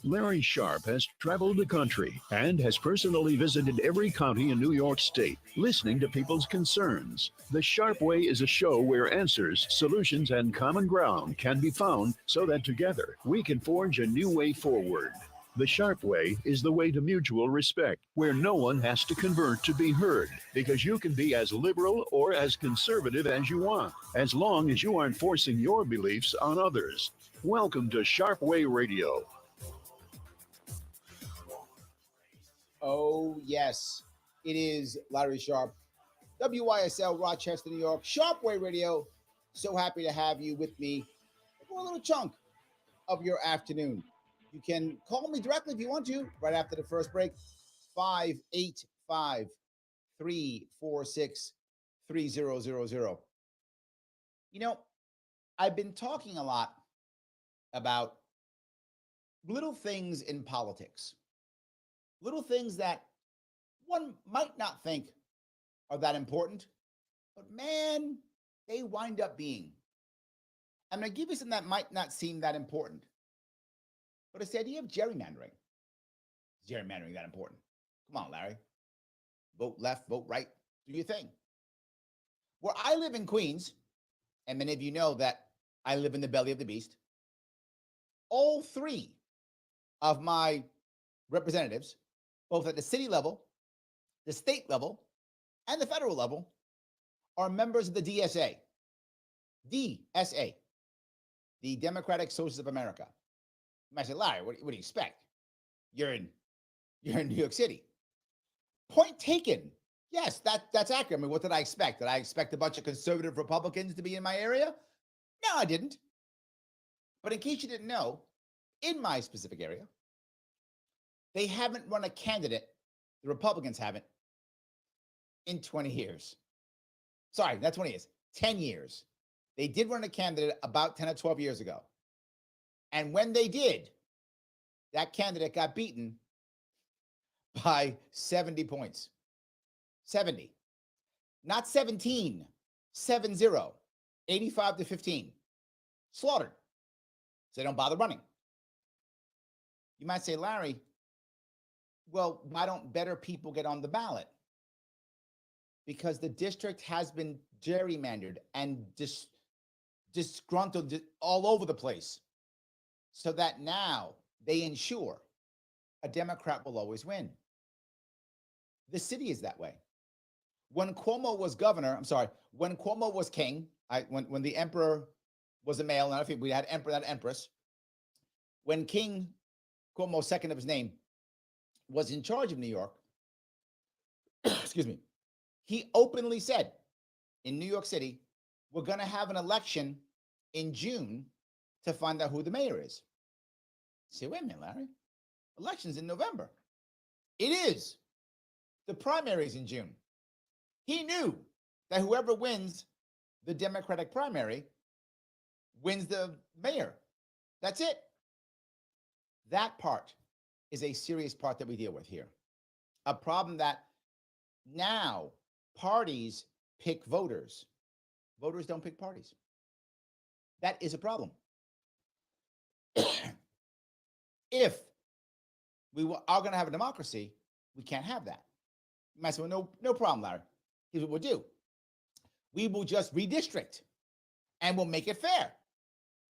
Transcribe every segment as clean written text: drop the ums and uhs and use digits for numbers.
Larry Sharpe has traveled the country and has personally visited every county in New York State, listening to people's concerns. The Sharpe Way is a show where answers, solutions, and common ground can be found so that together we can forge a new way forward. The Sharpe Way is the way to mutual respect, where no one has to convert to be heard, because you can be as liberal or as conservative as you want, as long as you aren't forcing your beliefs on others. Welcome to Sharpe Way Radio. Oh, yes. It is Larry Sharpe, WYSL, Rochester, New York, Sharpe Way Radio. So happy to have you with me for a little chunk of your afternoon. You can call me directly if you want to, right after the first break, 585-346-3000. You know, I've been talking a lot about little things in politics. Little things that one might not think are that important, but man, they wind up being. I'm going to give you something that might not seem that important, but it's the idea of gerrymandering. Is gerrymandering that important? Come on, Larry. Vote left, vote right, do your thing. Where I live in Queens, and many of you know that I live in the belly of the beast, all three of my representatives, both at the city level, the state level, and the federal level, are members of the DSA. DSA, the Democratic Socialists of America. You might say, Larry, what do you expect? You're in New York City. Point taken. Yes, that's accurate. I mean, what did I expect? Did I expect a bunch of conservative Republicans to be in my area? No, I didn't. But in case you didn't know, in my specific area, they haven't run a candidate, the Republicans haven't, in 20 years. Sorry, not 20 years, 10 years. They did run a candidate about 10 or 12 years ago. And when they did, that candidate got beaten by 70 points. 70. Not 17, 7-0, 85-15. Slaughtered. So they don't bother running. You might say, Larry, well, why don't better people get on the ballot? Because the district has been gerrymandered and disgruntled all over the place, so that now they ensure a Democrat will always win. The city is that way. When Cuomo was governor, when Cuomo was king, when the emperor was a male, and I think we had emperor, not empress, when King Cuomo, second of his name, was in charge of New York, excuse me, he openly said in New York City, we're going to have an election in June to find out who the mayor is. Say, wait a minute, Larry. Election's in November. It is. The primary's in June. He knew that whoever wins the Democratic primary wins the mayor. That's it. That part is a serious part that we deal with here. A problem that now parties pick voters. Voters don't pick parties. That is a problem. If we are going to have a democracy, we can't have that. You might say, well, no problem, Larry. Here's what we'll do. We will just redistrict and we'll make it fair.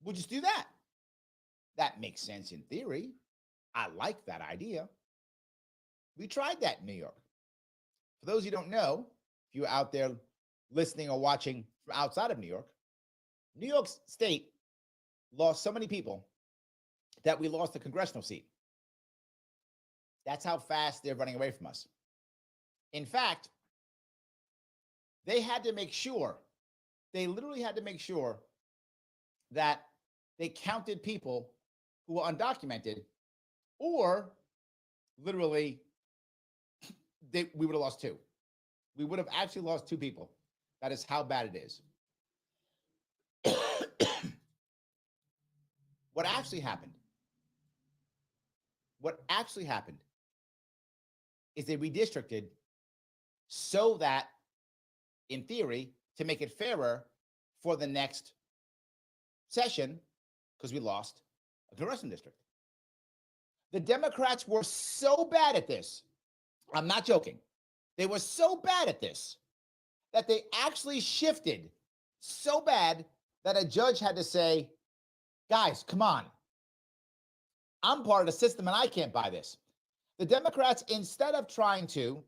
We'll just do that. That makes sense in theory. I like that idea. We tried that in New York. For those who don't know, if you're out there listening or watching from outside of New York State lost so many people that we lost a congressional seat. That's how fast they're running away from us. In fact, they had to make sure, they literally had to make sure that they counted people who were undocumented, or literally we would have lost two. We would have actually lost two people. That is how bad it is. What actually happened is they redistricted so that, in theory, to make it fairer for the next session, because we lost a congressional district. The Democrats were so bad at this. I'm not joking. They were so bad at this that they actually shifted so bad that a judge had to say, guys, come on. I'm part of the system and I can't buy this. The Democrats, instead of trying to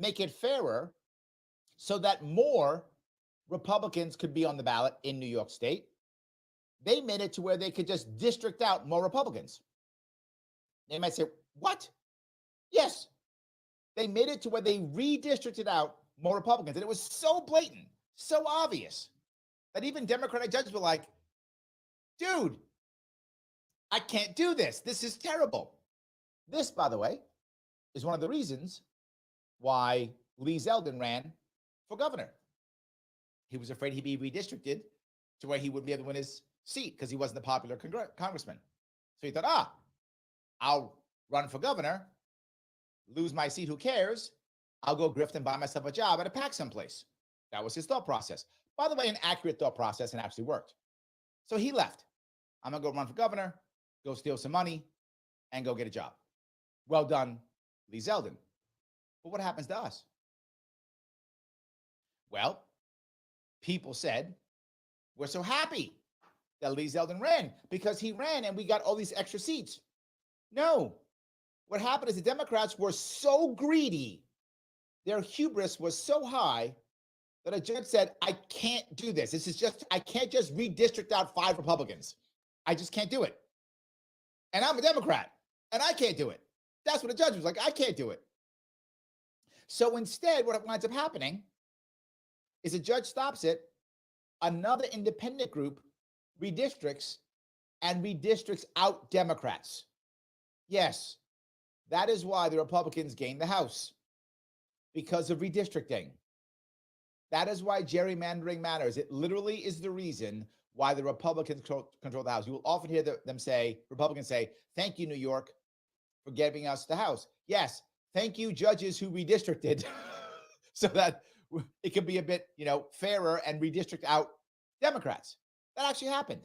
make it fairer so that more Republicans could be on the ballot in New York State, they made it to where they could just district out more Republicans. They might say, what? Yes. They made it to where they redistricted out more Republicans. And it was so blatant, so obvious that even Democratic judges were like, dude, I can't do this. This is terrible. This, by the way, is one of the reasons why Lee Zeldin ran for governor. He was afraid he'd be redistricted to where he wouldn't be able to win his seat because he wasn't a popular congressman. So he thought, I'll run for governor, lose my seat, who cares? I'll go grift and buy myself a job at a PAC someplace. That was his thought process. By the way, an accurate thought process and actually worked. So he left. I'm going to go run for governor, go steal some money, and go get a job. Well done, Lee Zeldin. But what happens to us? Well, people said, we're so happy that Lee Zeldin ran because he ran and we got all these extra seats. No. What happened is the Democrats were so greedy, their hubris was so high that a judge said, I can't do this. I can't just redistrict out 5 Republicans. I just can't do it. And I'm a Democrat and I can't do it. That's what the judge was like. I can't do it. So instead, what winds up happening is a judge stops it. Another independent group redistricts out Democrats. Yes, that is why the Republicans gained the House, because of redistricting. That is why gerrymandering matters. It literally is the reason why the Republicans control the House. You will often hear Republicans say, thank you, New York, for giving us the House. Yes, thank you, judges who redistricted so that it could be a bit, fairer and redistrict out Democrats. That actually happened.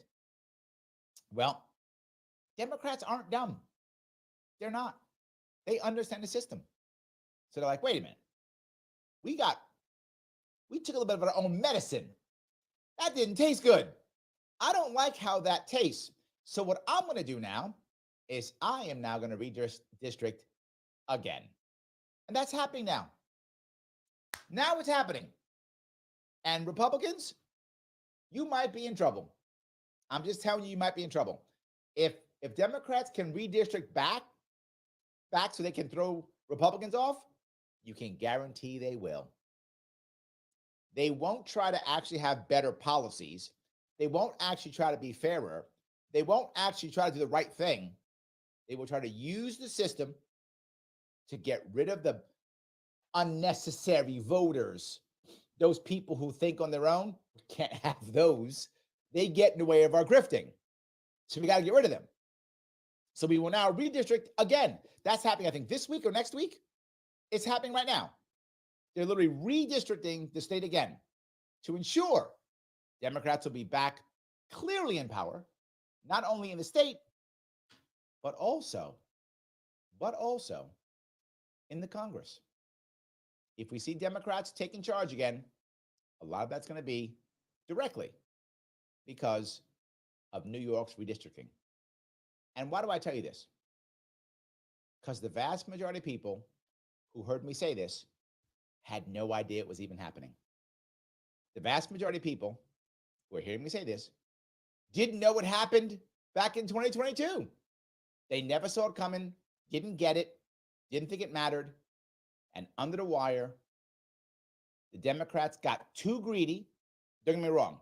Well, Democrats aren't dumb. They're not. They understand the system. So they're like, wait a minute. We took a little bit of our own medicine. That didn't taste good. I don't like how that tastes. So what I'm going to do now is I am now going to redistrict again. And that's happening now. Now it's happening. And Republicans, you might be in trouble. I'm just telling you might be in trouble. If Democrats can redistrict back so they can throw Republicans off, you can guarantee they will. They won't try to actually have better policies. They won't actually try to be fairer. They won't actually try to do the right thing. They will try to use the system to get rid of the unnecessary voters. Those people who think on their own, can't have those. They get in the way of our grifting. So we got to get rid of them. So we will now redistrict again. That's happening, I think, this week or next week. It's happening right now. They're literally redistricting the state again to ensure Democrats will be back clearly in power, not only in the state, but also in the Congress. If we see Democrats taking charge again, a lot of that's going to be directly because of New York's redistricting. And why do I tell you this? Because the vast majority of people who heard me say this had no idea it was even happening. The vast majority of people who are hearing me say this didn't know what happened back in 2022. They never saw it coming, didn't get it, didn't think it mattered. And under the wire, the Democrats got too greedy. Don't get me wrong,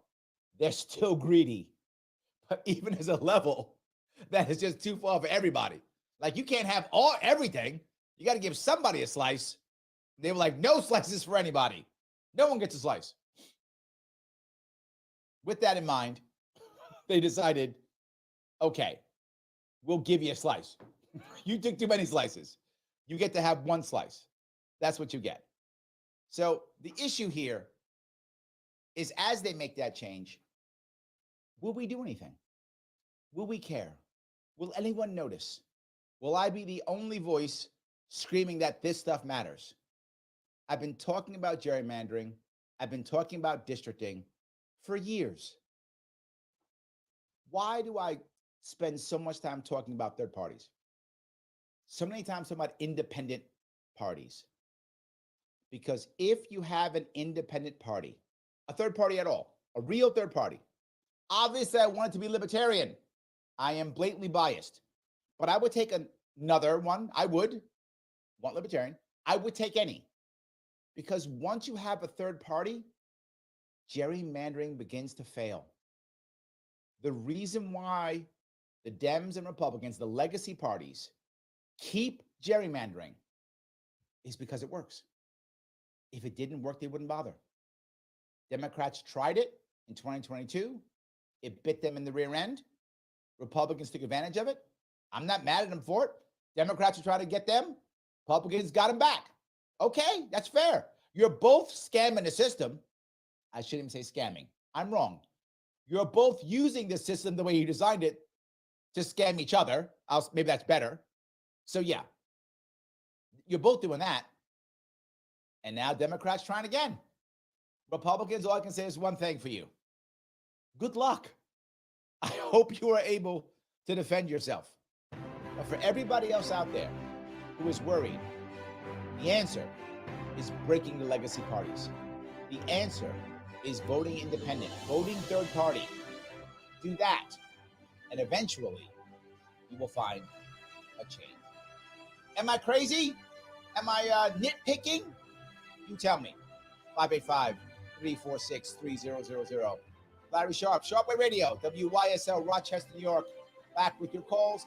they're still greedy, but even as a level that is just too far for everybody. Like, you can't have everything. You got to give somebody a slice. They were like, no slices for anybody. No one gets a slice. With that in mind, they decided, okay, we'll give you a slice. You took too many slices. You get to have one slice. That's what you get. So the issue here is, as they make that change, will we do anything? Will we care? Will anyone notice? Will I be the only voice screaming that this stuff matters? I've been talking about gerrymandering. I've been talking about districting for years. Why do I spend so much time talking about third parties? So many times talking about independent parties. Because if you have an independent party, a third party at all, a real third party, obviously I want it to be libertarian. I am blatantly biased, but I would take another one. I would want libertarian. I would take any. Because once you have a third party, gerrymandering begins to fail. The reason why the Dems and Republicans, the legacy parties, keep gerrymandering is because it works. If it didn't work, they wouldn't bother. Democrats tried it in 2022. It bit them in the rear end. Republicans took advantage of it. I'm not mad at them for it. Democrats are trying to get them. Republicans got them back. Okay, that's fair. You're both scamming the system. I shouldn't even say scamming. I'm wrong. You're both using the system the way you designed it to scam each other. Maybe that's better. So yeah, you're both doing that. And now Democrats trying again. Republicans, all I can say is one thing for you. Good luck. I hope you are able to defend yourself. But for everybody else out there who is worried, the answer is breaking the legacy parties. The answer is voting independent, voting third party. Do that, and eventually you will find a change. Am I crazy? Am I nitpicking? You tell me. 585-346-3000. Larry Sharpe, Sharpe Radio, WYSL, Rochester, New York. Back with your calls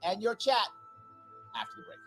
and your chat after the break.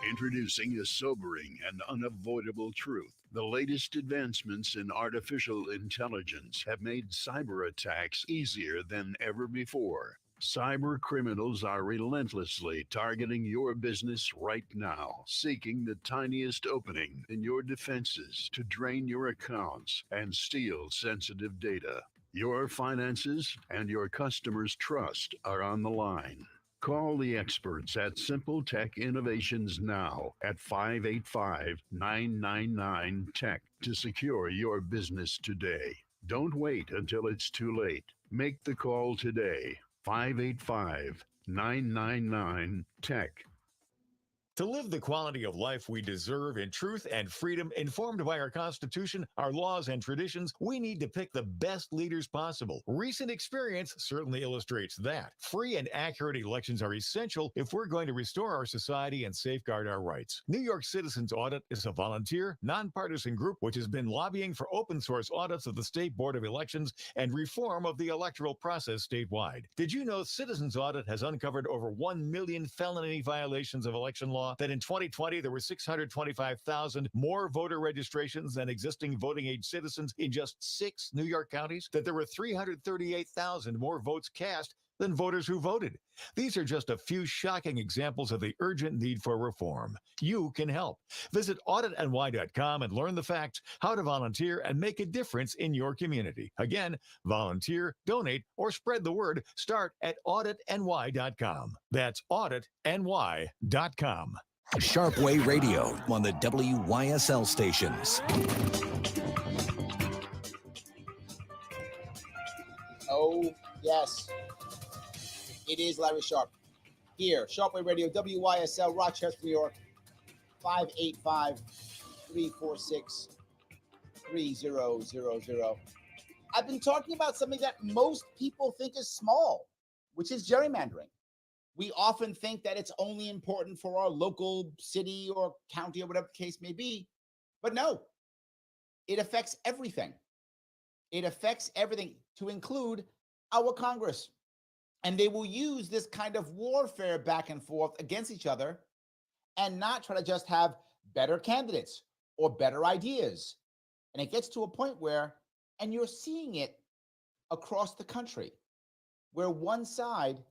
Introducing a sobering and unavoidable truth. The latest advancements in artificial intelligence have made cyber attacks easier than ever before. Cyber criminals are relentlessly targeting your business right now, seeking the tiniest opening in your defenses to drain your accounts and steal sensitive data. Your finances and your customers' trust are on the line. Call the experts at Simple Tech Innovations now at 585-999-TECH to secure your business today. Don't wait until it's too late. Make the call today. 585-999-TECH. To live the quality of life we deserve in truth and freedom, informed by our Constitution, our laws, and traditions, we need to pick the best leaders possible. Recent experience certainly illustrates that. Free and accurate elections are essential if we're going to restore our society and safeguard our rights. New York Citizens Audit is a volunteer, nonpartisan group which has been lobbying for open source audits of the State Board of Elections and reform of the electoral process statewide. Did you know Citizens Audit has uncovered over 1 million felony violations of election law? That in 2020, there were 625,000 more voter registrations than existing voting age citizens in just 6 New York counties, that there were 338,000 more votes cast than voters who voted. These are just a few shocking examples of the urgent need for reform. You can help. Visit auditny.com and learn the facts, how to volunteer, and make a difference in your community. Again, volunteer, donate, or spread the word. Start at auditny.com. That's auditny.com. Sharpe Way Radio on the WYSL stations. Oh, yes. It is Larry Sharpe. Here, Sharpe Way Radio, WYSL, Rochester, New York, 585-346-3000. I've been talking about something that most people think is small, which is gerrymandering. We often think that it's only important for our local city or county or whatever the case may be. But no, it affects everything. It affects everything, to include our Congress. And they will use this kind of warfare back and forth against each other and not try to just have better candidates or better ideas. And it gets to a point where, and you're seeing it across the country, where one side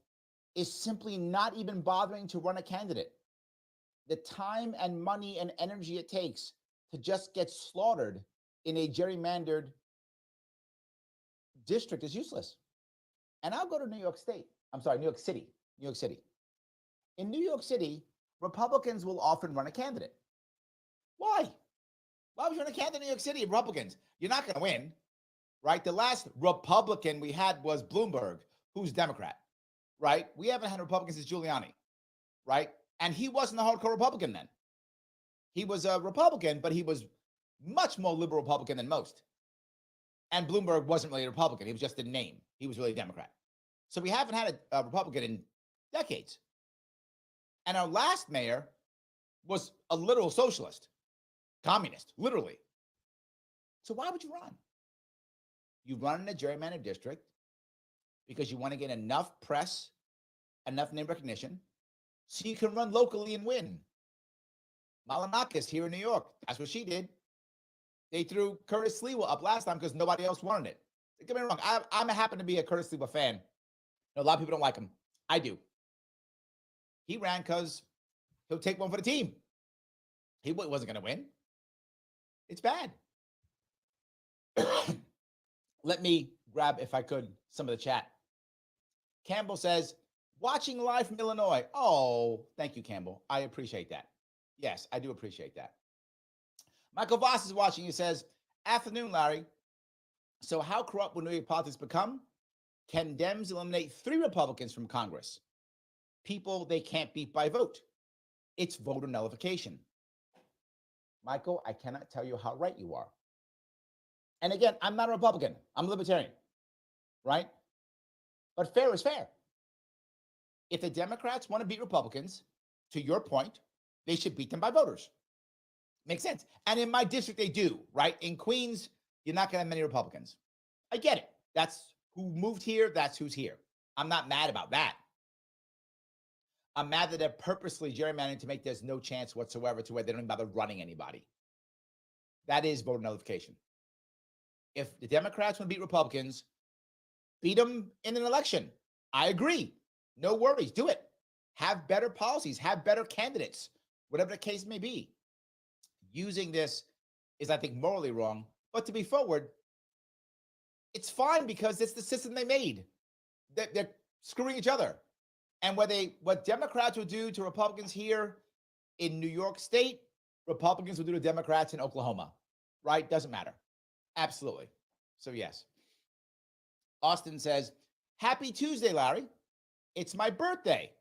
is simply not even bothering to run a candidate. The time and money and energy it takes to just get slaughtered in a gerrymandered district is useless. And I'll go to New York State. I'm sorry, New York City. New York City. In New York City, Republicans will often run a candidate. Why? Why would you run a candidate in New York City? Republicans. You're not going to win, right? The last Republican we had was Bloomberg, who's Democrat, right? We haven't had Republicans since Giuliani, right? And he wasn't a hardcore Republican then. He was a Republican, but he was much more liberal Republican than most. And Bloomberg wasn't really a Republican. He was just a name. He was really a Democrat. So we haven't had a Republican in decades. And our last mayor was a literal socialist, communist, literally. So why would you run? You run in a gerrymandered district because you want to get enough press, enough name recognition, so you can run locally and win. Malinakis here in New York, that's what she did. They threw Curtis Sliwa up last time because nobody else wanted it. Don't get me wrong, I happen to be a Curtis Sliwa fan. A lot of people don't like him. I do. He ran because he'll take one for the team. He wasn't going to win. It's bad. Let me grab, if I could, some of the chat. Campbell says, watching live from Illinois. Oh, thank you, Campbell. I appreciate that. Yes, I do appreciate that. Michael Voss is watching. He says, afternoon, Larry. So how corrupt will New York politics become? Can Dems eliminate 3 Republicans from Congress? People they can't beat by vote. It's voter nullification. Michael, I cannot tell you how right you are. And again, I'm not a Republican. I'm a libertarian, right? But fair is fair. If the Democrats want to beat Republicans, to your point, they should beat them by voters. Makes sense. And in my district, they do, right? In Queens, you're not going to have many Republicans. I get it. That's who moved here. That's who's here. I'm not mad about that. I'm mad that they're purposely gerrymandering to make there's no chance whatsoever to where they don't even bother running anybody. That is voter nullification. If the Democrats want to beat Republicans, beat them in an election. I agree. No worries. Do it. Have better policies. Have better candidates, whatever the case may be. Using this is, I think, morally wrong. But to be forward, it's fine because it's the system they made. They're screwing each other. And what Democrats will do to Republicans here in New York State, Republicans will do to Democrats in Oklahoma, right? Doesn't matter. Absolutely. So yes. Austin says, happy Tuesday, Larry. It's my birthday.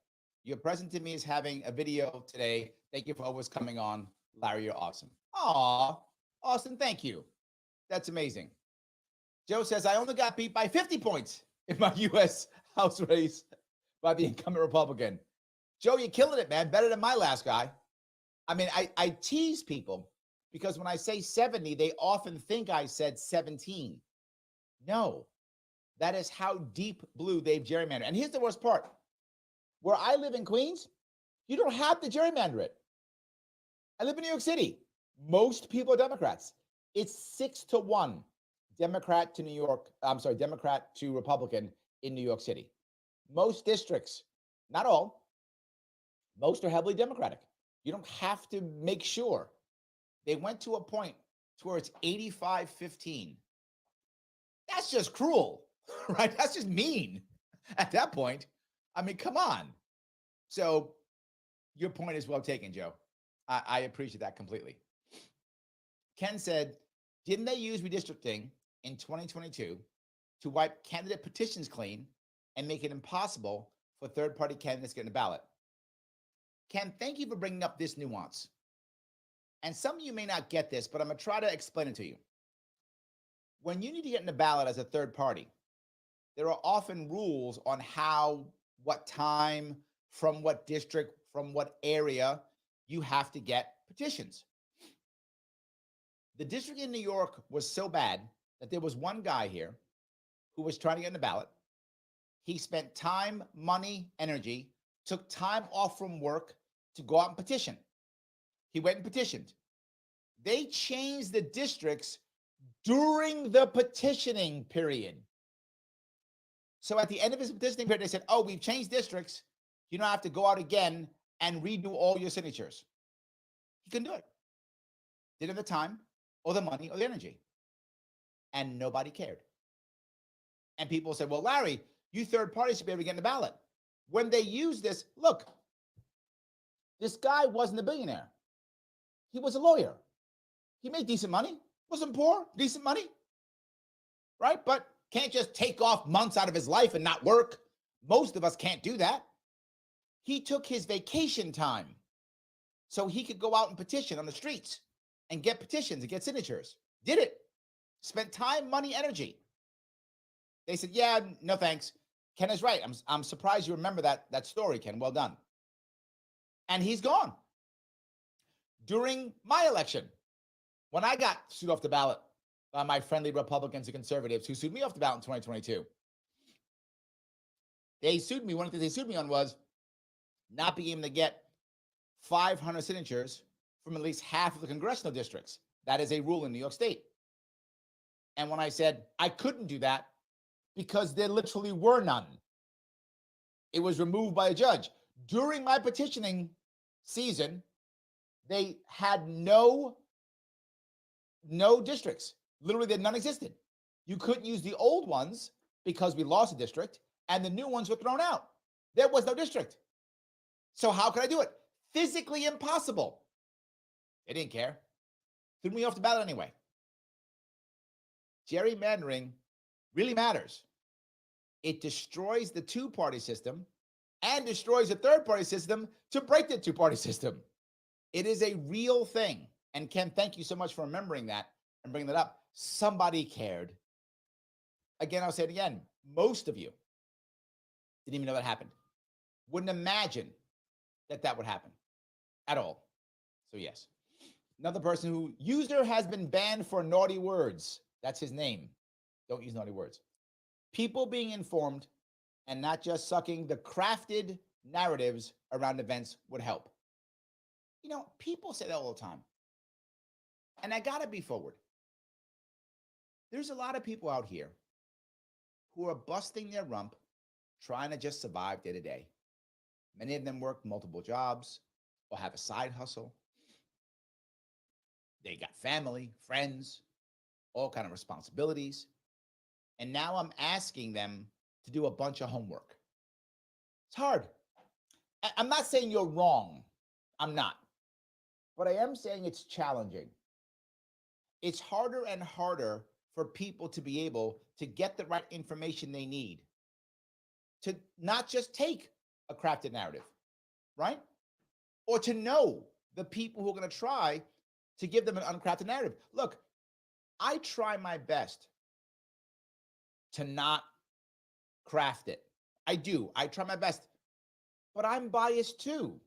Your present to me is having a video today. Thank you for always coming on. Larry, you're awesome. Aw, Austin, thank you. That's amazing. Joe says, I only got beat by 50 points in my U.S. House race by the incumbent Republican. Joe, you're killing it, man. Better than my last guy. I mean, I tease people because when I say 70, they often think I said 17. No, that is how deep blue they've gerrymandered. And here's the worst part. Where I live in Queens, you don't have to gerrymander it. I live in New York City. Most people are Democrats. It's 6-1 Democrat to New York. I'm sorry, Democrat to Republican in New York City. Most districts, not all, most are heavily Democratic. You don't have to make sure. They went to a point to where it's 85-15. That's just cruel, right? That's just mean at that point. I mean, come on. So your point is well taken, Joe. I appreciate that completely. Ken said, didn't they use redistricting in 2022 to wipe candidate petitions clean and make it impossible for third-party candidates to get in the ballot? Ken, thank you for bringing up this nuance. And some of you may not get this, but I'm going to try to explain it to you. When you need to get in the ballot as a third party, there are often rules on how, what time, from what district, from what area you have to get petitions. The district in New York was so bad that there was one guy here who was trying to get in the ballot. He spent time, money, energy, took time off from work to go out and petition. He went and petitioned. They changed the districts during the petitioning period. So at the end of his petitioning period, they said, oh, we've changed districts. You don't have to go out again and redo all your signatures. He couldn't do it. Didn't have the time or the money or the energy. and nobody cared. And people said, well, Larry, you third parties should be able to get in the ballot. When they use this, look, this guy wasn't a billionaire. He was a lawyer. He made decent money. Wasn't poor, decent money. Right? But can't just take off months out of his life and not work. Most of us can't do that. He took his vacation time so he could go out and petition on the streets and get petitions and get signatures. Did it. Spent time, money, energy. They said, yeah, no thanks. Ken is right. I'm surprised you remember that story, Ken. Well done. And he's gone. During my election, when I got sued off the ballot by my friendly Republicans and conservatives who sued me off the ballot in 2022, they sued me. One of the things they sued me on was not being able to get 500 signatures from at least half of the congressional districts. That is a rule in New York State. And when I said I couldn't do that because there literally were none, it was removed by a judge. During my petitioning season, they had no districts. Literally, none existed. You couldn't use the old ones because we lost a district, and the new ones were thrown out. There was no district. So how could I do it? Physically impossible. They didn't care. Threw me off the ballot anyway. Gerrymandering really matters. It destroys the two-party system and destroys the third-party system to break the two-party system. It is a real thing. And Ken, thank you so much for remembering that and bringing that up. Somebody cared. Again, I'll say it again. Most of you didn't even know that happened. Wouldn't imagine that would happen at all. So yes. Another person who user has been banned for naughty words. That's his name. Don't use naughty words. People being informed and not just sucking the crafted narratives around events would help. You know, people say that all the time. And I got to be forward. There's a lot of people out here who are busting their rump, trying to just survive day to day. Many of them work multiple jobs or have a side hustle. They got family, friends, all kind of responsibilities. And now I'm asking them to do a bunch of homework. It's hard. I'm not saying you're wrong. I'm not. But I am saying it's challenging. It's harder and harder for people to be able to get the right information they need, to not just take a crafted narrative, right? Or to know the people who are going to try to give them an uncrafted narrative. Look, I try my best to not craft it. I do. I try my best, but I'm biased too.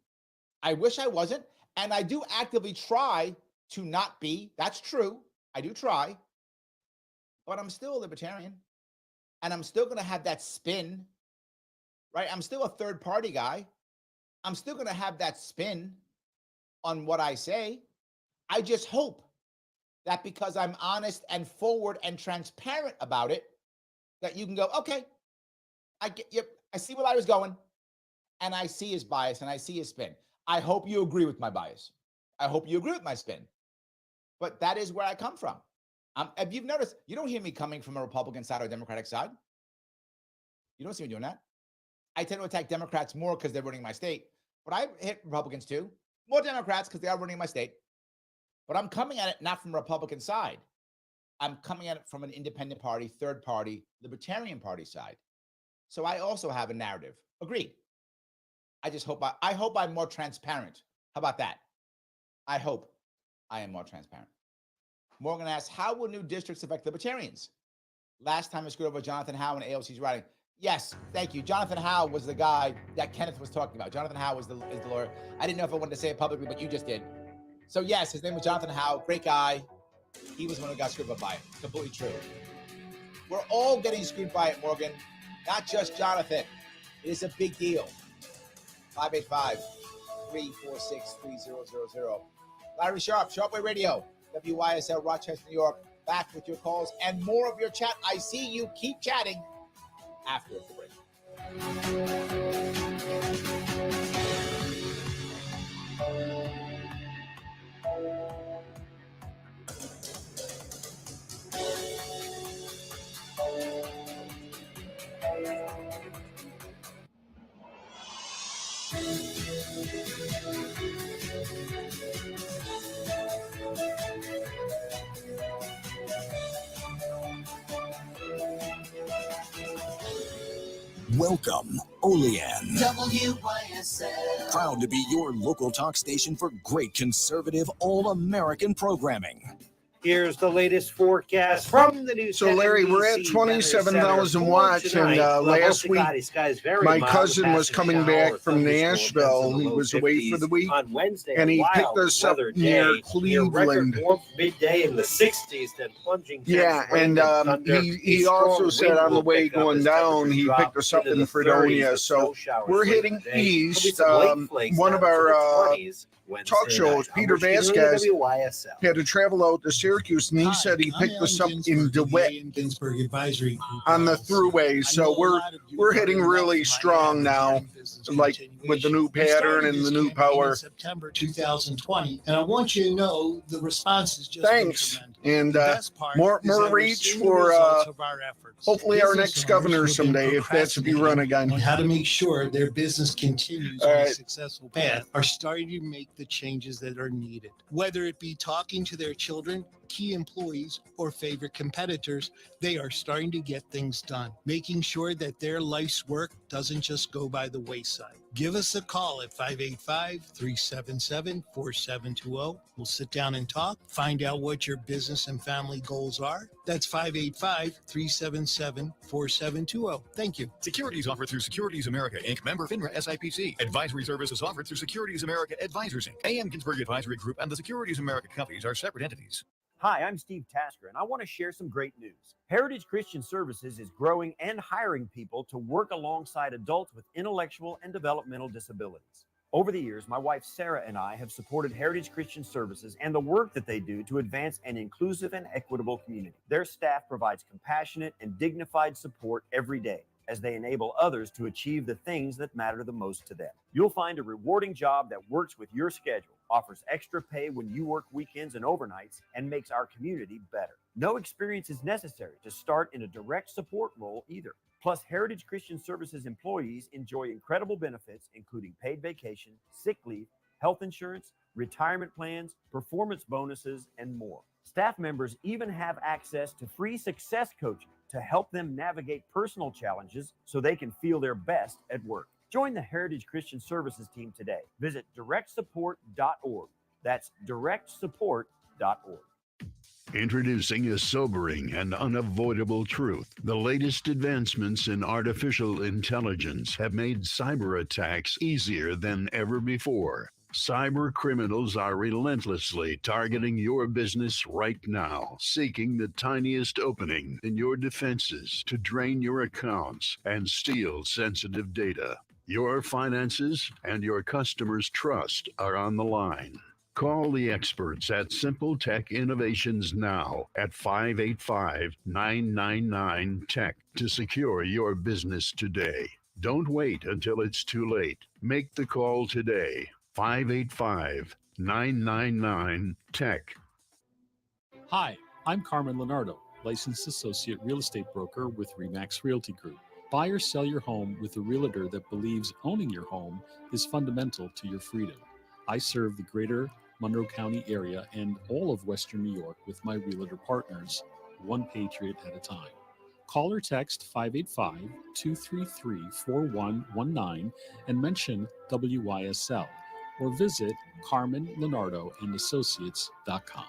I wish I wasn't, and I do actively try to not be. That's true. I do try, but I'm still a libertarian, and I'm still going to have that spin, right? I'm still a third party guy. I'm still going to have that spin on what I say. I just hope that because I'm honest and forward and transparent about it, that you can go, okay, I get you. I see where I was going, and I see his bias and I see his spin. I hope you agree with my bias. I hope you agree with my spin. But that is where I come from. If you've noticed, you don't hear me coming from a Republican side or a Democratic side. You don't see me doing that. I tend to attack Democrats more because they're running my state, but I hit Republicans too. More Democrats because they are running my state. But I'm coming at it not from a Republican side. I'm coming at it from an independent party, third party, libertarian party side. So I also have a narrative. Agreed. I just hope I hope I'm more transparent. How about that? I hope I am more transparent. Morgan asks, how will new districts affect libertarians? Last time I screwed over Jonathan Howe and AOC's writing. Yes, thank you. Jonathan Howe was the guy that Kenneth was talking about. Jonathan Howe is the lawyer. I didn't know if I wanted to say it publicly, but you just did. So yes, his name was Jonathan Howe. Great guy. He was the one who got screwed by it. Completely true. We're all getting screwed by it, Morgan. Not just Jonathan. It is a big deal. 585-346-3000. Larry Sharpe, Sharpe Radio, WYSL, Rochester, New York. Back with your calls and more of your chat. I see you. Keep chatting after the break. Welcome, Olean. WYSL. Proud to be your local talk station for great conservative, all-American programming. Here's the latest forecast from the new. So, Larry, we're at 27,000 watts, and last week, my cousin was coming back from Nashville. He was away for the week, on Wednesday, and he picked us up near Cleveland. Warm midday in the 60s, then plunging. Yeah, and he also said on the way going down, he picked us up in Fredonia. So we're heading east. One of our talk shows, Peter Vasquez, had to travel out to Syracuse, and he said he picked us up in DeWitt on the thruway. So we're hitting really strong now, like with the new pattern and the new power. September 2020, and I want you to know the response is just thanks. And more reach for hopefully our next governor someday, if that's to be run again. On how to make sure their business continues on a successful path are starting to make the changes that are needed. Whether it be talking to their children, key employees, or favorite competitors, they are starting to get things done, making sure that their life's work doesn't just go by the wayside. Give us a call at 585-377-4720. We'll sit down and talk, find out what your business and family goals are. That's 585-377-4720. Thank you. Securities offered through Securities America, Inc., member FINRA SIPC. Advisory services offered through Securities America Advisors, Inc. AM Ginsberg Advisory Group and the Securities America companies are separate entities. Hi, I'm Steve Tasker, and I want to share some great news. Heritage Christian Services is growing and hiring people to work alongside adults with intellectual and developmental disabilities. Over the years, my wife Sarah and I have supported Heritage Christian Services and the work that they do to advance an inclusive and equitable community. Their staff provides compassionate and dignified support every day as they enable others to achieve the things that matter the most to them. You'll find a rewarding job that works with your schedule, offers extra pay when you work weekends and overnights, and makes our community better. No experience is necessary to start in a direct support role either. Plus, Heritage Christian Services employees enjoy incredible benefits, including paid vacation, sick leave, health insurance, retirement plans, performance bonuses, and more. Staff members even have access to free success coaching to help them navigate personal challenges so they can feel their best at work. Join the Heritage Christian Services team today. Visit directsupport.org. That's directsupport.org. Introducing a sobering and unavoidable truth. The latest advancements in artificial intelligence have made cyber attacks easier than ever before. Cyber criminals are relentlessly targeting your business right now, seeking the tiniest opening in your defenses to drain your accounts and steal sensitive data. Your finances and your customers' trust are on the line. Call the experts at Simple Tech Innovations now at 585-999-TECH to secure your business today. Don't wait until it's too late. Make the call today. 585-999-TECH. Hi, I'm Carmen Leonardo, licensed associate real estate broker with RE/MAX Realty Group. Buy or sell your home with a realtor that believes owning your home is fundamental to your freedom. I serve the greater Monroe County area and all of Western New York with my realtor partners, one patriot at a time. Call or text 585-233-4119 and mention WYSL, or visit CarmenLeonardoandAssociates.com.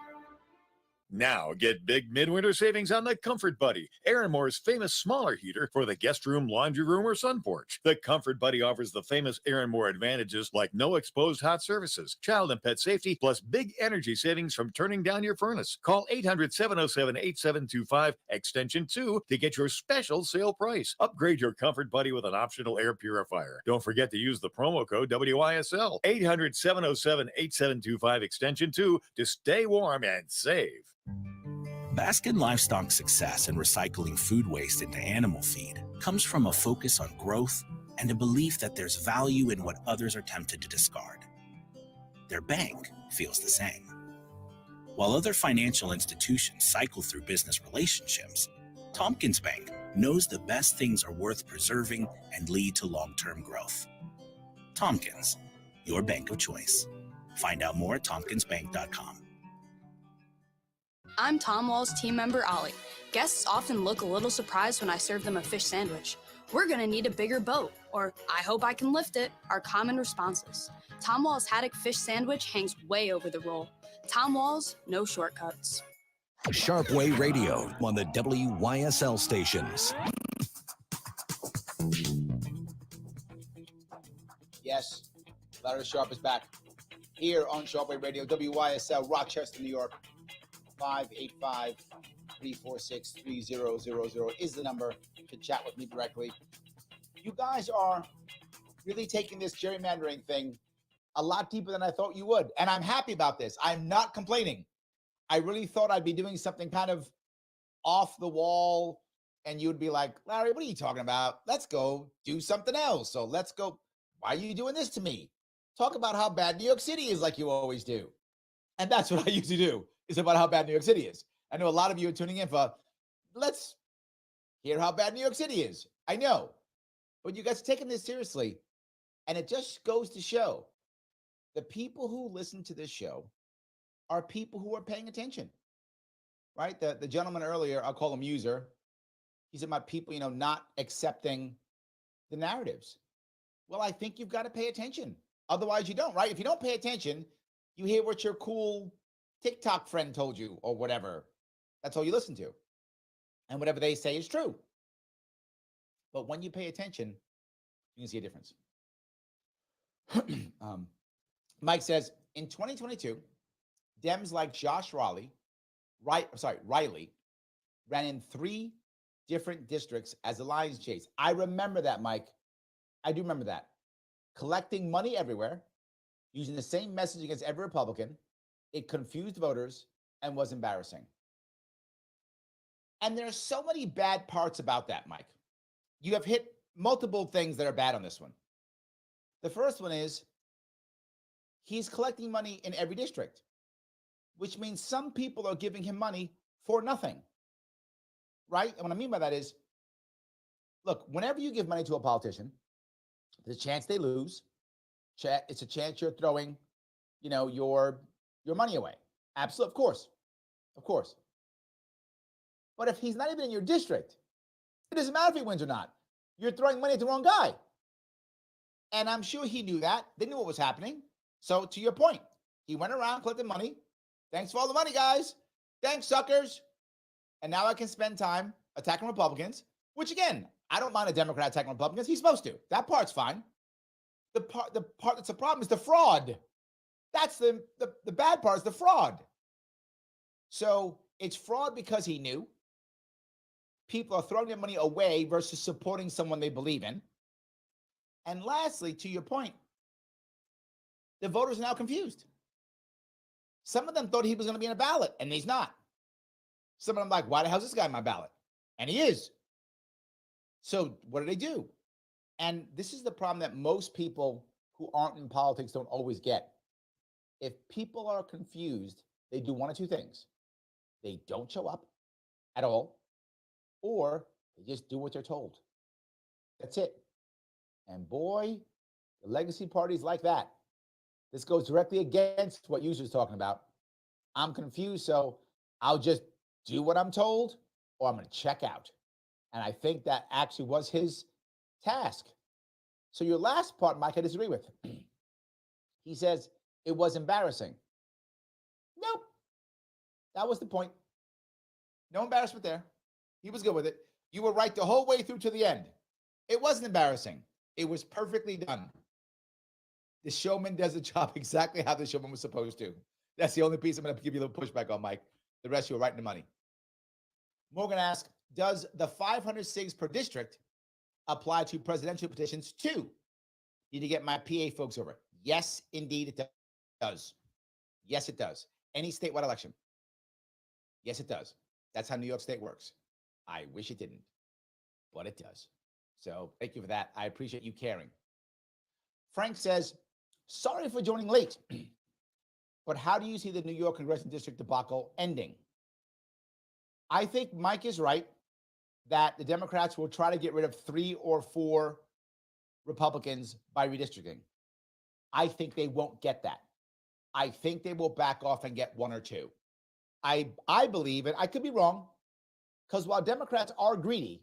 Now get big midwinter savings on the Comfort Buddy, Aaron Moore's famous smaller heater for the guest room, laundry room, or sun porch. The Comfort Buddy offers the famous Aaron Moore advantages like no exposed hot surfaces, child and pet safety, plus big energy savings from turning down your furnace. Call 800-707-8725, extension 2 to get your special sale price. Upgrade your Comfort Buddy with an optional air purifier. Don't forget to use the promo code WYSL, 800-707-8725, extension 2 to stay warm and save. Baskin Livestock's success in recycling food waste into animal feed comes from a focus on growth and a belief that there's value in what others are tempted to discard. Their bank feels the same. While other financial institutions cycle through business relationships, Tompkins Bank knows the best things are worth preserving and lead to long-term growth. Tompkins, your bank of choice. Find out more at tompkinsbank.com. I'm Tom Wall's team member, Ollie. Guests often look a little surprised when I serve them a fish sandwich. We're going to need a bigger boat, or I hope I can lift it, are common responses. Tom Wall's haddock fish sandwich hangs way over the roll. Tom Wall's, no shortcuts. Sharpe Way Radio on the WYSL stations. Yes, Larry Sharpe is back here on Sharpe Way Radio, WYSL, Rochester, New York. 585-346-3000 is the number to chat with me directly. You guys are really taking this gerrymandering thing a lot deeper than I thought you would, and I'm happy about this. I'm not complaining. I really thought I'd be doing something kind of off the wall, and you'd be like, Larry, what are you talking about? Let's go do something else. So let's go. Why are you doing this to me? Talk about how bad New York City is, like you always do. And that's what I usually do, is about how bad New York City is. I know a lot of you are tuning in for, let's hear how bad New York City is. I know, but you guys are taking this seriously. And it just goes to show the people who listen to this show are people who are paying attention, right? The gentleman earlier, I'll call him user. He said, my people, not accepting the narratives. Well, I think you've got to pay attention. Otherwise you don't, right? If you don't pay attention, you hear what your cool TikTok friend told you or whatever. That's all you listen to. And whatever they say is true. But when you pay attention, you can see a difference. Mike says, in 2022, Dems like Josh Riley ran in 3 different districts as a Lions chase. I remember that, Mike. I do remember that. Collecting money everywhere, using the same message against every Republican. It confused voters and was embarrassing. And there are so many bad parts about that, Mike. You have hit multiple things that are bad on this one. The first one is he's collecting money in every district, which means some people are giving him money for nothing, right? And what I mean by that is, look, whenever you give money to a politician, there's a chance they lose. It's a chance you're throwing, your money away. Absolutely, of course. But if he's not even in your district, it doesn't matter if he wins or not. You're throwing money at the wrong guy. And I'm sure he knew that. They knew what was happening. So to your point, he went around collecting money. Thanks for all the money, guys. Thanks, suckers. And now I can spend time attacking Republicans, which again, I don't mind a Democrat attacking Republicans. He's supposed to. That part's fine. The part that's a problem is the fraud. That's the bad part is the fraud. So it's fraud because he knew. People are throwing their money away versus supporting someone they believe in. And lastly, to your point, the voters are now confused. Some of them thought he was going to be in a ballot, and he's not. Some of them like, why the hell is this guy in my ballot? And he is. So what do? And this is the problem that most people who aren't in politics don't always get. If people are confused, they do one of 2 things. They don't show up at all, or they just do what they're told. That's it. And boy, the legacy parties like that. This goes directly against what User's talking about. I'm confused, so I'll just do what I'm told, or I'm going to check out. And I think that actually was his task. So your last part, Mike, I disagree with. He says it was embarrassing. Nope. That was the point. No embarrassment there. He was good with it. You were right the whole way through to the end. It wasn't embarrassing. It was perfectly done. The showman does the job exactly how the showman was supposed to. That's the only piece I'm going to give you a little pushback on, Mike. The rest you were right in the money. Morgan asks, does the 500 SIGs per district apply to presidential petitions too? Need to get my PA folks over. Yes, indeed it does. Yes, it does. Any statewide election. Yes, it does. That's how New York State works. I wish it didn't, but it does. So thank you for that. I appreciate you caring. Frank says, sorry for joining late, but how do you see the New York Congressional District debacle ending? I think Mike is right that the Democrats will try to get rid of 3 or 4 Republicans by redistricting. I think they won't get that. I think they will back off and get one or two. I believe, and I could be wrong, because while Democrats are greedy,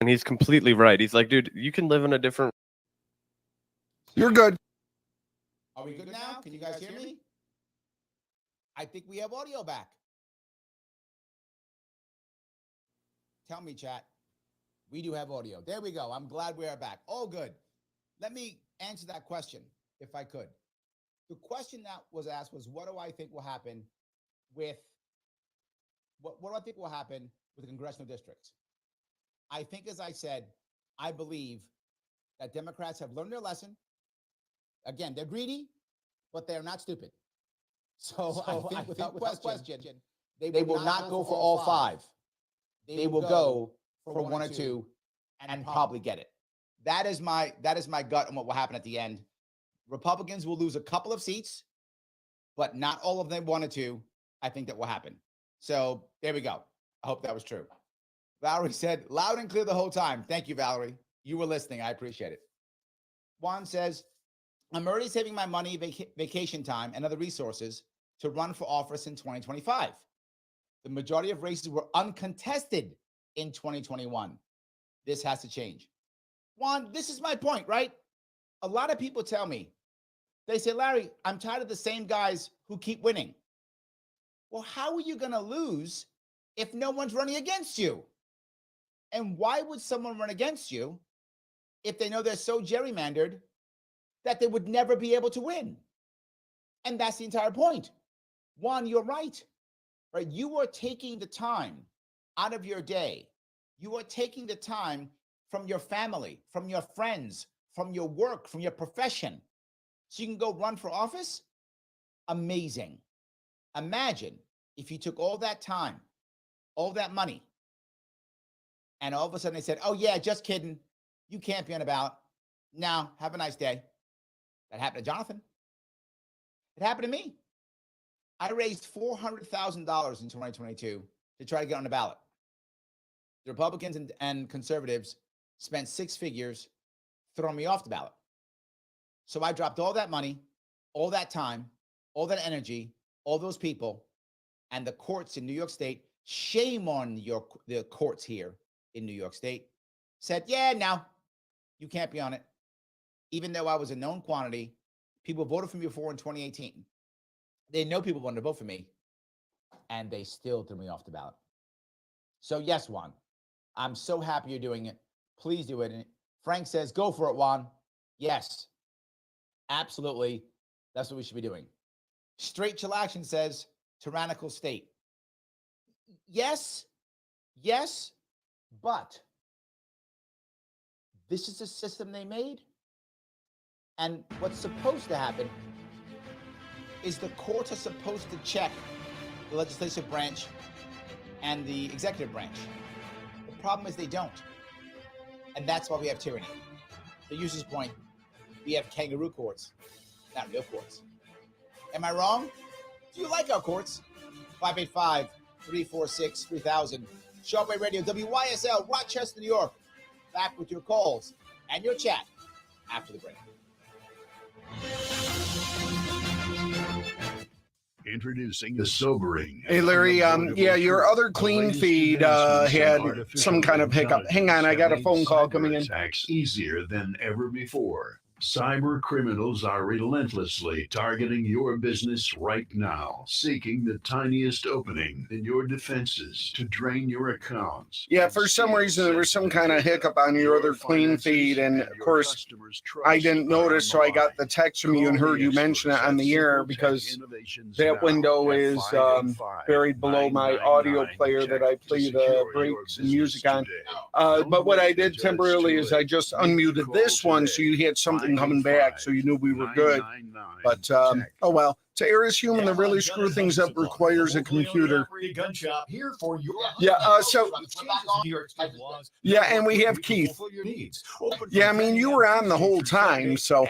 And he's completely right. He's like, dude, you can live in a different. You're good. Are we good now? Can you guys hear me? I think we have audio back. Tell me, chat. We do have audio. There we go. I'm glad we are back. All good. Let me answer that question, if I could. The question that was asked was, what do I think will happen with what do I think will happen with the congressional districts? I think, as I said, I believe that Democrats have learned their lesson. Again, they're greedy, but they're not stupid. So I think without question, they will not go for all five. They will go for one or two and probably get it. That is my gut on what will happen at the end. Republicans will lose a couple of seats, but not all of them, one or two. I think that will happen. So there we go. I hope that was true. Valerie said, loud and clear the whole time. Thank you, Valerie. You were listening. I appreciate it. Juan says, I'm already saving my money, vacation time, and other resources to run for office in 2025. The majority of races were uncontested in 2021. This has to change. Juan, this is my point, right? A lot of people tell me, they say, Larry, I'm tired of the same guys who keep winning. Well, how are you going to lose if no one's running against you? And why would someone run against you if they know they're so gerrymandered that they would never be able to win? And that's the entire point. Juan, you're right. Right? You are taking the time out of your day. You are taking the time from your family, from your friends, from your work, from your profession, so you can go run for office? Amazing. Imagine if you took all that time, all that money, and all of a sudden they said, oh yeah, just kidding. You can't be on a ballot. Now, have a nice day. That happened to Jonathan. It happened to me. I raised $400,000 in 2022 to try to get on the ballot. the Republicans and conservatives spent six figures throwing me off the ballot. So I dropped all that money, all that time, all that energy, all those people, and the courts in New York State, shame on the courts here in New York State, said, yeah, no, you can't be on it. Even though I was a known quantity, people voted for me before in 2018. They know people wanted to vote for me, and they still threw me off the ballot. So yes, Juan, I'm so happy you're doing it. Please do it. And Frank says, go for it, Juan. Yes, absolutely. That's what we should be doing. Straight Chillaction says, tyrannical state. Yes, but this is a system they made. And what's supposed to happen is the courts are supposed to check the legislative branch and the executive branch. The problem is they don't. And that's why we have tyranny. The user's point, we have kangaroo courts, not real courts. Am I wrong? Do you like our courts? 585-346-3000. Sharpe Radio, WYSL, Rochester, New York. Back with your calls and your chat after the break. Introducing the sobering. Hey, Larry, yeah, your other clean feed had some kind of hiccup. Hang on, I got a phone call coming in. Attacks easier than ever before. Cyber criminals are relentlessly targeting your business right now, seeking the tiniest opening in your defenses to drain your accounts. Yeah, for some reason, there was some kind of hiccup on your other clean feed. And of course, I didn't notice, so I got the text from you and heard you mention it on the air because that window is buried below my audio player that I play the breaks and music on. But what I did temporarily is I just unmuted this one so you had something coming back so you knew we were good. But oh well, to err is human. To really screw things up requires a computer. Yeah, so yeah, and we have Keith. Yeah, I mean, you were on the whole time, so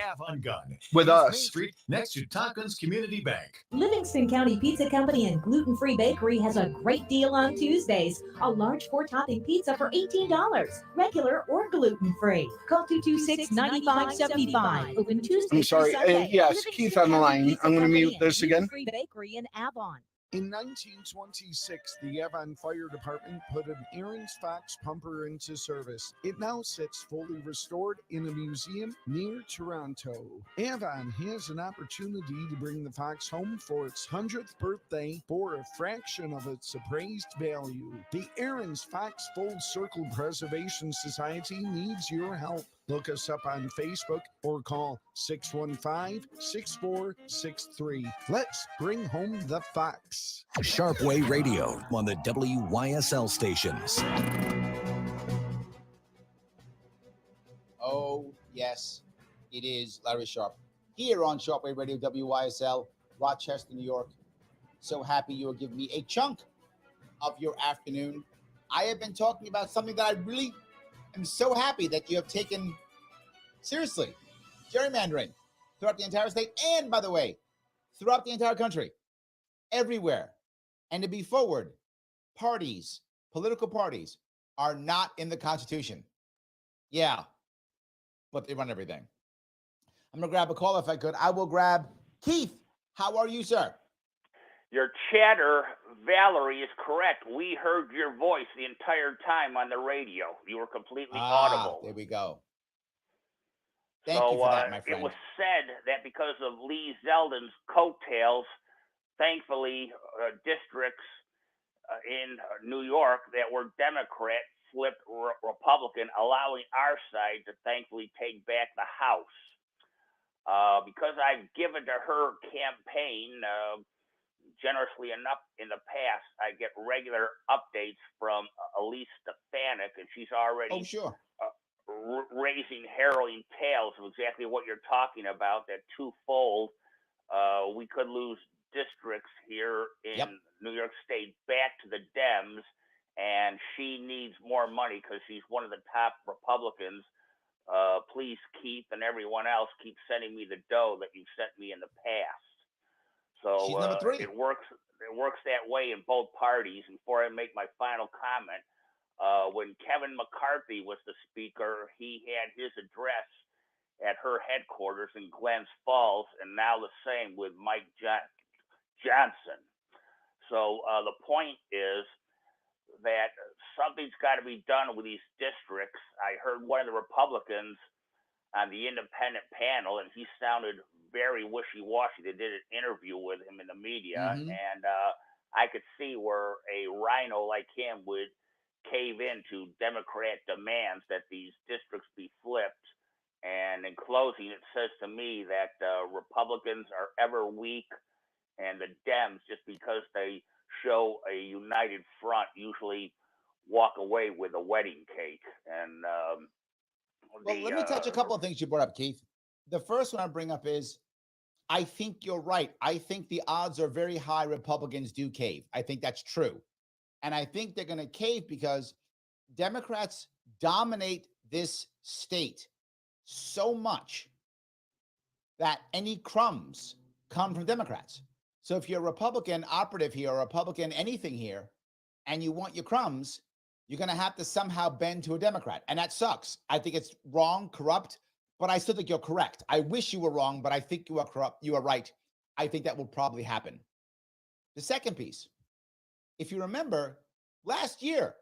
with us. Next to Tompkins Community Bank. Livingston County Pizza Company and Gluten Free Bakery has a great deal on Tuesdays. A large 4-topping pizza for $18, regular or gluten free. Call 226-9575. Open Tuesday. I'm sorry. Yes, Keith on the line. I'm going to mute this again. Free Bakery in Avon. In 1926, the Avon Fire Department put an Aaron's Fox pumper into service. It now sits fully restored in a museum near Toronto. Avon has an opportunity to bring the Fox home for its 100th birthday for a fraction of its appraised value. The Aaron's Fox Full Circle Preservation Society needs your help. Look us up on Facebook or call 615-6463. Let's bring home the Fox. Sharpe Radio on the WYSL stations. Oh, yes, it is Larry Sharpe here on Sharpe Radio, WYSL, Rochester, New York. So happy you are giving me a chunk of your afternoon. I have been talking about something that I really am so happy that you have taken seriously. Gerrymandering throughout the entire state and, by the way, throughout the entire country, everywhere. And to be forward, parties, political parties, are not in the Constitution. Yeah, but they run everything. I'm going to grab a call if I could. I will grab Keith. How are you, sir? Your chatter, Valerie, is correct. We heard your voice the entire time on the radio. You were completely audible. There we go. Thank you for that, my friend. It was said that because of Lee Zeldin's coattails, thankfully, districts in New York that were Democrat flipped Republican, allowing our side to thankfully take back the House. Because I've given to her campaign generously enough in the past, I get regular updates from Elise Stefanik, and she's already raising harrowing tales of exactly what you're talking about, that twofold we could lose districts here in New York State back to the Dems, and she needs more money because she's one of the top Republicans. Please, Keith and everyone else, keep sending me the dough that you've sent me in the past. So she's number 3. It works that way in both parties. And before I make my final comment, When Kevin McCarthy was the speaker, he had his address at her headquarters in Glens Falls, and now the same with Mike Johnson. So the point is that something's got to be done with these districts. I heard one of the Republicans on the independent panel, and he sounded very wishy-washy. They did an interview with him in the media, and I could see where a rhino like him would cave into Democrat demands that these districts be flipped. And in closing, it says to me that Republicans are ever weak, and the Dems, just because they show a united front, usually walk away with a wedding cake. And well, let me touch a couple of things you brought up, Keith. The first one I bring up is, I think you're right. I think the odds are very high Republicans do cave. I think that's true. And I think they're going to cave because Democrats dominate this state so much that any crumbs come from Democrats. So if you're a Republican operative here, or a Republican anything here, and you want your crumbs, you're going to have to somehow bend to a Democrat. And that sucks. I think it's wrong, corrupt, but I still think you're correct. I wish you were wrong, but I think you are corrupt. You are right. I think that will probably happen. The second piece, if you remember last year,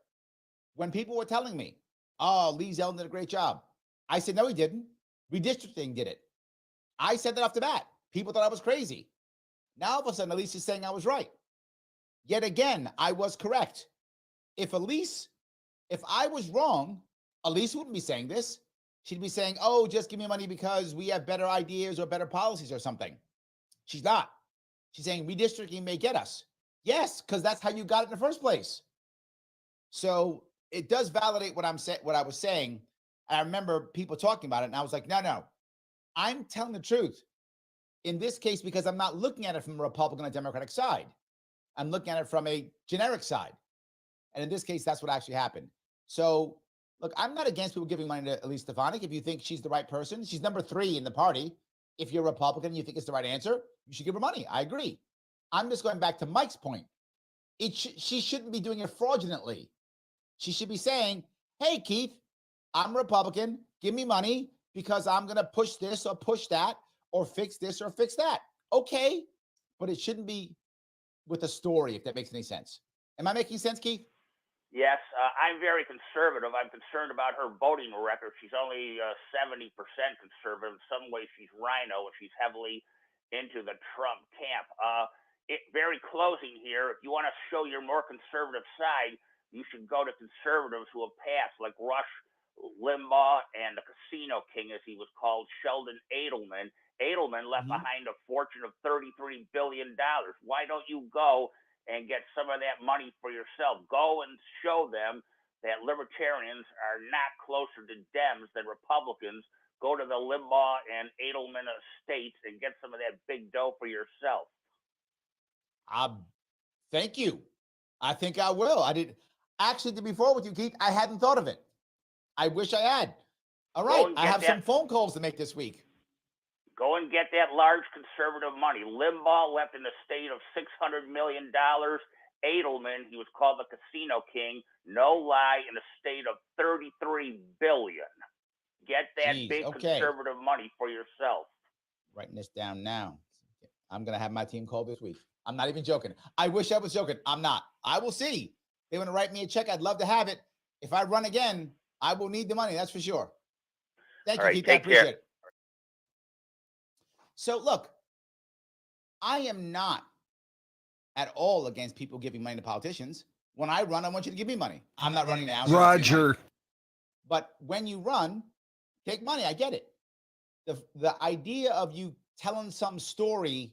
when people were telling me, oh, Lee Zeldin did a great job, I said, no, he didn't. Redistricting did it. I said that off the bat. People thought I was crazy. Now, all of a sudden, Elise is saying I was right. Yet again, I was correct. If I was wrong, Elise wouldn't be saying this. She'd be saying, oh, just give me money because we have better ideas or better policies or something. She's not. She's saying redistricting may get us. Yes, because that's how you got it in the first place. So it does validate what I was saying. And I remember people talking about it, and I was like, no, I'm telling the truth. In this case, because I'm not looking at it from a Republican or Democratic side. I'm looking at it from a generic side. And in this case, that's what actually happened. So, look, I'm not against people giving money to Elise Stefanik. If you think she's the right person, she's number 3 in the party. If you're a Republican and you think it's the right answer, you should give her money. I agree. I'm just going back to Mike's point. She shouldn't be doing it fraudulently. She should be saying, hey, Keith, I'm a Republican. Give me money because I'm going to push this or push that or fix this or fix that. Okay, but it shouldn't be with a story, if that makes any sense. Am I making sense, Keith? Yes, I'm very conservative. I'm concerned about her voting record. She's only 70% conservative. In some ways, she's rhino, and she's heavily into the Trump camp. Very closing here, if you want to show your more conservative side, you should go to conservatives who have passed, like Rush Limbaugh and the Casino King, as he was called, Sheldon Adelman. Adelman left behind a fortune of $33 billion. Why don't you go and get some of that money for yourself? Go and show them that libertarians are not closer to Dems than Republicans. Go to the Limbaugh and Adelman estates and get some of that big dough for yourself. Thank you. I think I will. I did. Actually, to be fair with you, Keith, I hadn't thought of it. I wish I had. All right. I have some phone calls to make this week. Go and get that large conservative money. Limbaugh left an estate of $600 million. Adelman, he was called the Casino King, no lie, an estate of $33 billion. Get that conservative money for yourself. Writing this down now. I'm going to have my team call this week. I'm not even joking. I wish I was joking. I'm not. I will see. They want to write me a check. I'd love to have it. If I run again, I will need the money. That's for sure. Thank you, Keith. I appreciate it. So look, I am not at all against people giving money to politicians. When I run, I want you to give me money. I'm not running now. Roger. But when you run, take money. I get it. The idea of you telling some story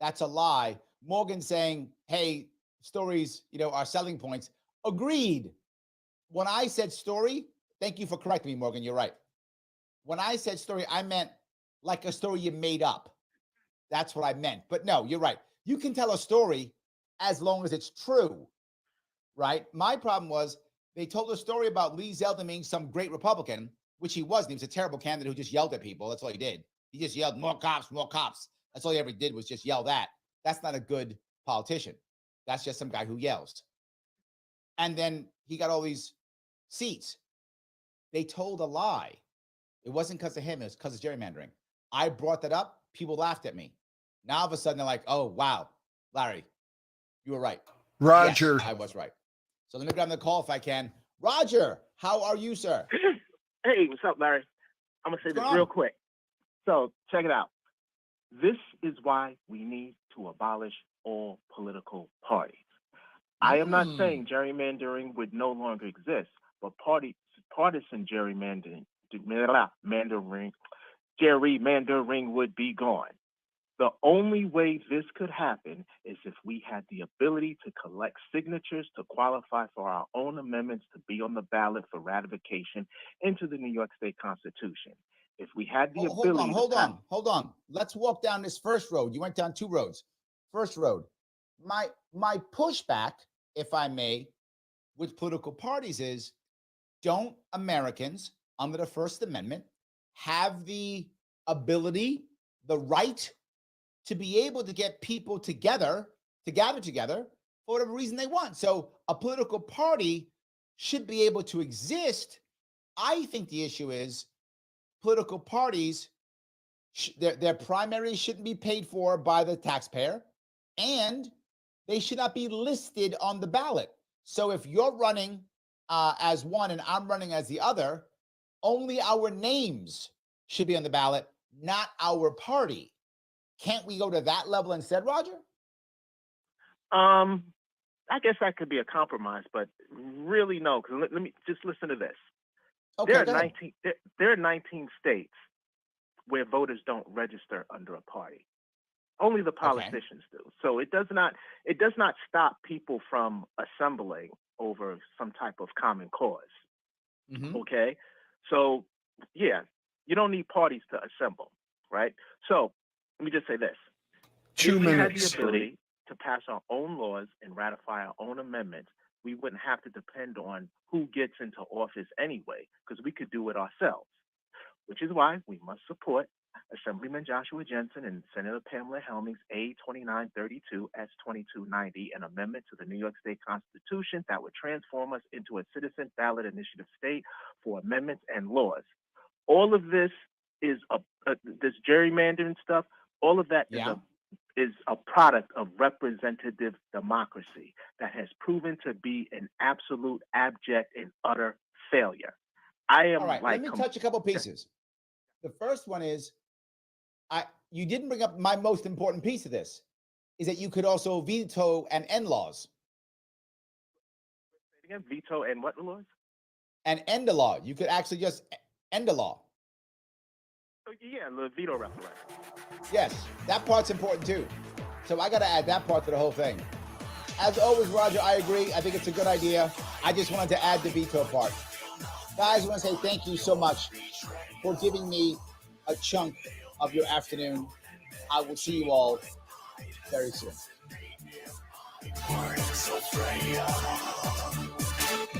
that's a lie. Morgan saying, hey, stories, are selling points. Agreed. When I said story, thank you for correcting me, Morgan. You're right. When I said story, I meant like a story you made up. That's what I meant. But no, you're right. You can tell a story as long as it's true, right? My problem was they told a story about Lee Zeldin being some great Republican, which he wasn't. He was a terrible candidate who just yelled at people. That's all he did. He just yelled, more cops, more cops. That's all he ever did was just yell that. That's not a good politician. That's just some guy who yells. And then he got all these seats. They told a lie. It wasn't because of him. It was because of gerrymandering. I brought that up. People laughed at me. Now, all of a sudden, they're like, oh, wow, Larry, you were right. Roger. Yes, I was right. So let me grab the call if I can. Roger, how are you, sir? Hey, what's up, Larry? I'm going to say this real quick. So check it out. This is why we need to abolish all political parties. I am not saying gerrymandering would no longer exist, but partisan gerrymandering would be gone. The only way this could happen is if we had the ability to collect signatures to qualify for our own amendments to be on the ballot for ratification into the New York State Constitution. If we had the ability Hold on. Let's walk down this first road. You went down two roads. First road. My pushback, if I may, with political parties is, don't Americans under the First Amendment have the ability, the right to be able to get people together, to gather together for whatever reason they want? So a political party should be able to exist. I think the issue is political parties, their primaries shouldn't be paid for by the taxpayer, and they should not be listed on the ballot. So if you're running as one and I'm running as the other, only our names should be on the ballot, not our party. Can't we go to that level instead, Roger? I guess that could be a compromise, but really no, because let me just listen to this. Okay, there are 19 states where voters don't register under a party. Only the politicians do. So it does not stop people from assembling over some type of common cause. Okay? So yeah, you don't need parties to assemble, right? So let me just say this. 2 minutes. If we had the ability to pass our own laws and ratify our own amendments, we wouldn't have to depend on who gets into office anyway, because we could do it ourselves, which is why we must support Assemblyman Joshua Jensen and Senator Pamela Helming's A2932 S2290, an amendment to the New York State Constitution that would transform us into a citizen ballot initiative state for amendments and laws. All of this is this gerrymandering stuff. All of that is a product of representative democracy that has proven to be an absolute, abject, and utter failure. All right, let me touch a couple pieces. The first one is, you didn't bring up my most important piece of this, is that you could also veto and end laws. Again, veto and what laws? And end a law. You could actually just end a law. Yeah, the veto referendum. Yes, that part's important too. So I got to add that part to the whole thing. As always, Roger, I agree. I think it's a good idea. I just wanted to add the veto part. Guys, I want to say thank you so much for giving me a chunk of your afternoon. I will see you all very soon.